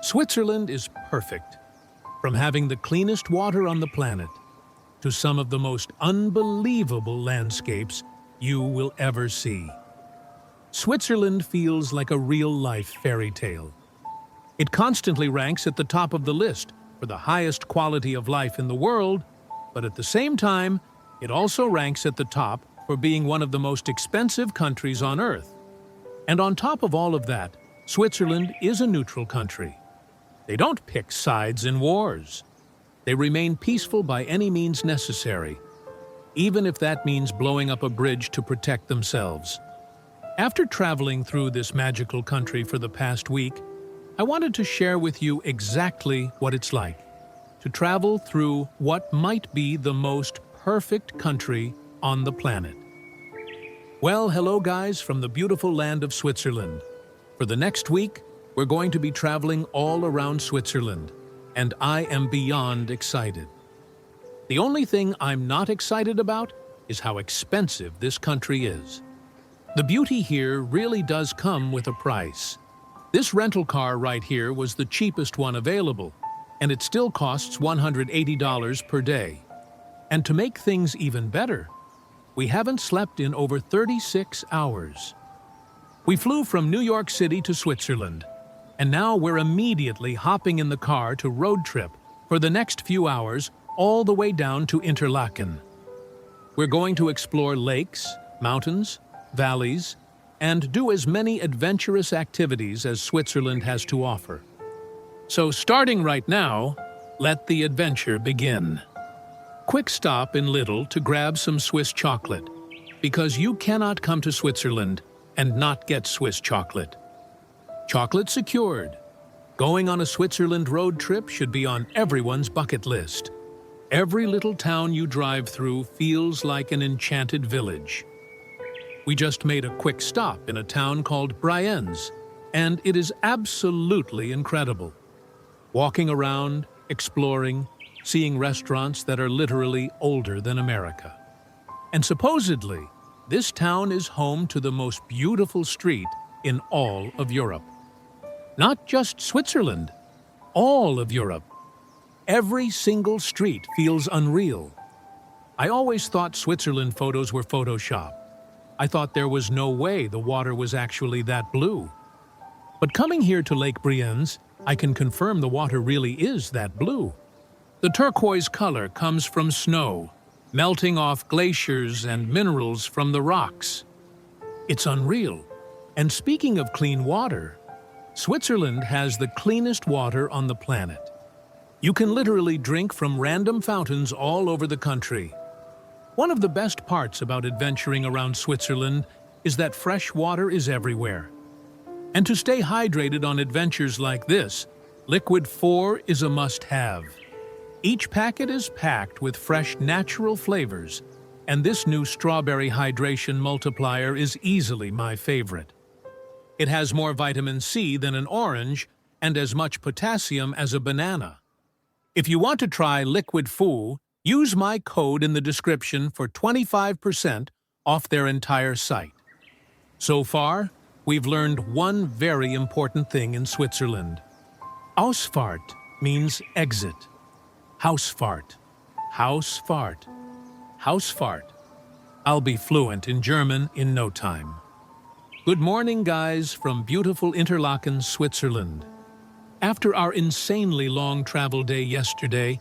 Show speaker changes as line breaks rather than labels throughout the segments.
Switzerland is perfect, from having the cleanest water on the planet to some of the most unbelievable landscapes you will ever see. Switzerland feels like a real-life fairy tale. It constantly ranks at the top of the list for the highest quality of life in the world, but at the same time, it also ranks at the top for being one of the most expensive countries on Earth. And on top of all of that, Switzerland is a neutral country. They don't pick sides in wars. They remain peaceful by any means necessary, even if that means blowing up a bridge to protect themselves. After traveling through this magical country for the past week, I wanted to share with you exactly what it's like to travel through what might be the most perfect country on the planet. Well, hello guys from the beautiful land of Switzerland. For the next week, we're going to be traveling all around Switzerland, and I am beyond excited. The only thing I'm not excited about is how expensive this country is. The beauty here really does come with a price. This rental car right here was the cheapest one available, and it still costs $180 per day. And to make things even better, we haven't slept in over 36 hours. We flew from New York City to Switzerland, and now we're immediately hopping in the car to road trip for the next few hours all the way down to Interlaken. We're going to explore lakes, mountains, valleys, and do as many adventurous activities as Switzerland has to offer. So starting right now, let the adventure begin. Quick stop in Lidl to grab some Swiss chocolate, because you cannot come to Switzerland and not get Swiss chocolate. Chocolate secured. Going on a Switzerland road trip should be on everyone's bucket list. Every little town you drive through feels like an enchanted village. We just made a quick stop in a town called Brienz, and it is absolutely incredible. Walking around, exploring, seeing restaurants that are literally older than America. And supposedly, this town is home to the most beautiful street in all of Europe. Not just Switzerland, all of Europe. Every single street feels unreal. I always thought Switzerland photos were Photoshop. I thought there was no way the water was actually that blue. But coming here to Lake Brienz, I can confirm the water really is that blue. The turquoise color comes from snow, melting off glaciers and minerals from the rocks. It's unreal. And speaking of clean water, Switzerland has the cleanest water on the planet. You can literally drink from random fountains all over the country. One of the best parts about adventuring around Switzerland is that fresh water is everywhere. And to stay hydrated on adventures like this, Liquid 4 is a must-have. Each packet is packed with fresh natural flavors, and this new strawberry hydration multiplier is easily my favorite. It has more vitamin C than an orange and as much potassium as a banana. If you want to try Liquid 4, use my code in the description for 25% off their entire site. So far, we've learned one very important thing in Switzerland. Ausfahrt means exit. Hausfahrt, Hausfahrt, Hausfahrt. I'll be fluent in German in no time. Good morning, guys, from beautiful Interlaken, Switzerland. After our insanely long travel day yesterday,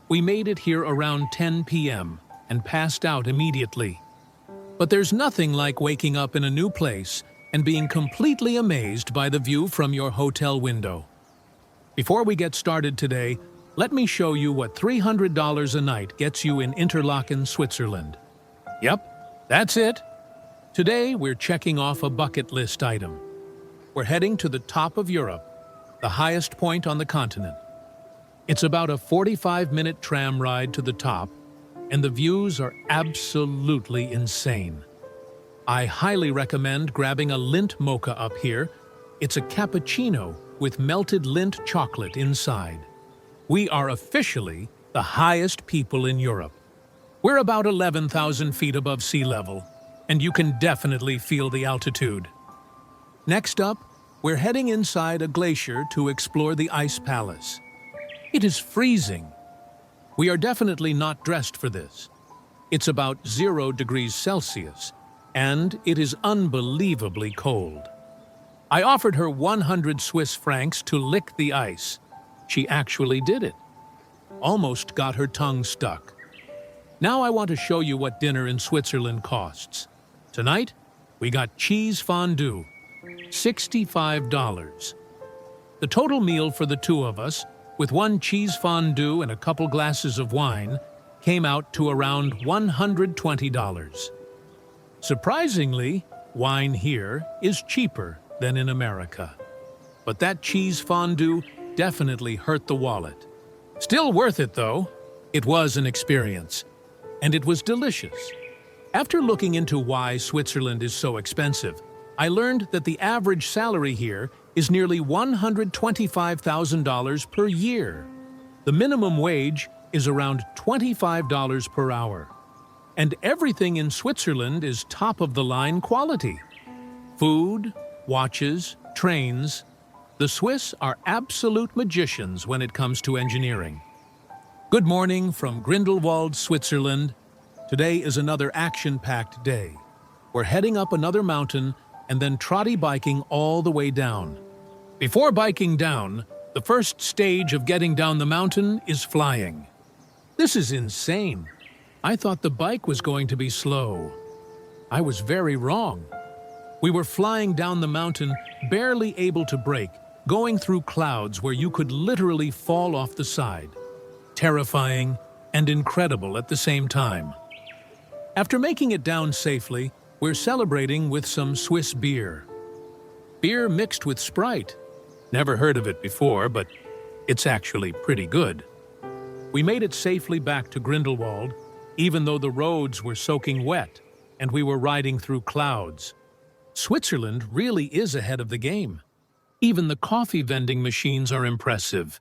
we made it here around 10 p.m. and passed out immediately. But there's nothing like waking up in a new place and being completely amazed by the view from your hotel window. Before we get started today, let me show you what $300 a night gets you in Interlaken, Switzerland. Yep, that's it. Today, we're checking off a bucket list item. We're heading to the top of Europe, the highest point on the continent. It's about a 45-minute tram ride to the top, and the views are absolutely insane. I highly recommend grabbing a Lindt mocha up here. It's a cappuccino with melted Lindt chocolate inside. We are officially the highest people in Europe. We're about 11,000 feet above sea level, and you can definitely feel the altitude. Next up, we're heading inside a glacier to explore the ice palace. It is freezing. We are definitely not dressed for this. It's about 0 degrees Celsius, and it is unbelievably cold. I offered her 100 Swiss francs to lick the ice. She actually did it. Almost got her tongue stuck. Now I want to show you what dinner in Switzerland costs. Tonight, we got cheese fondue, $65. The total meal for the two of us, with 1 cheese fondue and a couple glasses of wine, came out to around $120. Surprisingly, wine here is cheaper than in America. But that cheese fondue definitely hurt the wallet. Still worth it, though. It was an experience, and it was delicious. After looking into why Switzerland is so expensive, I learned that the average salary here is nearly $125,000 per year. The minimum wage is around $25 per hour. And everything in Switzerland is top-of-the-line quality. Food, watches, trains. The Swiss are absolute magicians when it comes to engineering. Good morning from Grindelwald, Switzerland. Today is another action-packed day. We're heading up another mountain and then trotty biking all the way down. Before biking down, the first stage of getting down the mountain is flying. This is insane. I thought the bike was going to be slow. I was very wrong. We were flying down the mountain, barely able to brake, going through clouds where you could literally fall off the side. Terrifying and incredible at the same time. After making it down safely, we're celebrating with some Swiss beer. Beer mixed with Sprite. Never heard of it before, but it's actually pretty good. We made it safely back to Grindelwald, even though the roads were soaking wet and we were riding through clouds. Switzerland really is ahead of the game. Even the coffee vending machines are impressive.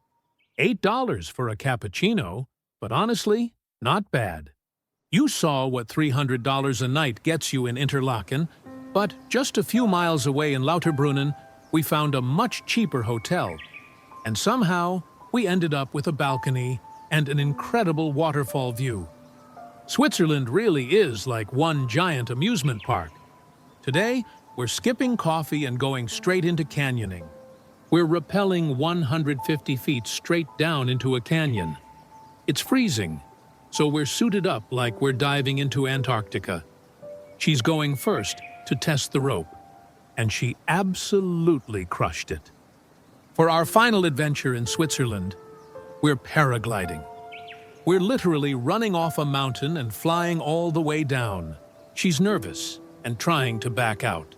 $8 for a cappuccino, but honestly, not bad. You saw what $300 a night gets you in Interlaken, but just a few miles away in Lauterbrunnen, we found a much cheaper hotel. And somehow, we ended up with a balcony and an incredible waterfall view. Switzerland really is like one giant amusement park. Today, we're skipping coffee and going straight into canyoning. We're rappelling 150 feet straight down into a canyon. It's freezing, so we're suited up like we're diving into Antarctica. She's going first to test the rope, and she absolutely crushed it. For our final adventure in Switzerland, we're paragliding. We're literally running off a mountain and flying all the way down. She's nervous and trying to back out.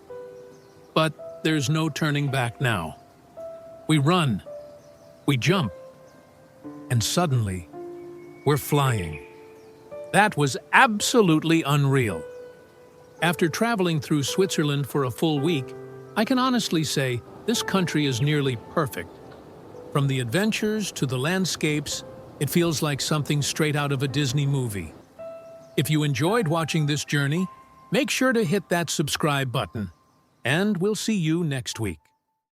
But there's no turning back now. We run, we jump, and suddenly, we're flying. That was absolutely unreal. After traveling through Switzerland for a full week, I can honestly say this country is nearly perfect. From the adventures to the landscapes, it feels like something straight out of a Disney movie. If you enjoyed watching this journey, make sure to hit that subscribe button, and we'll see you next week.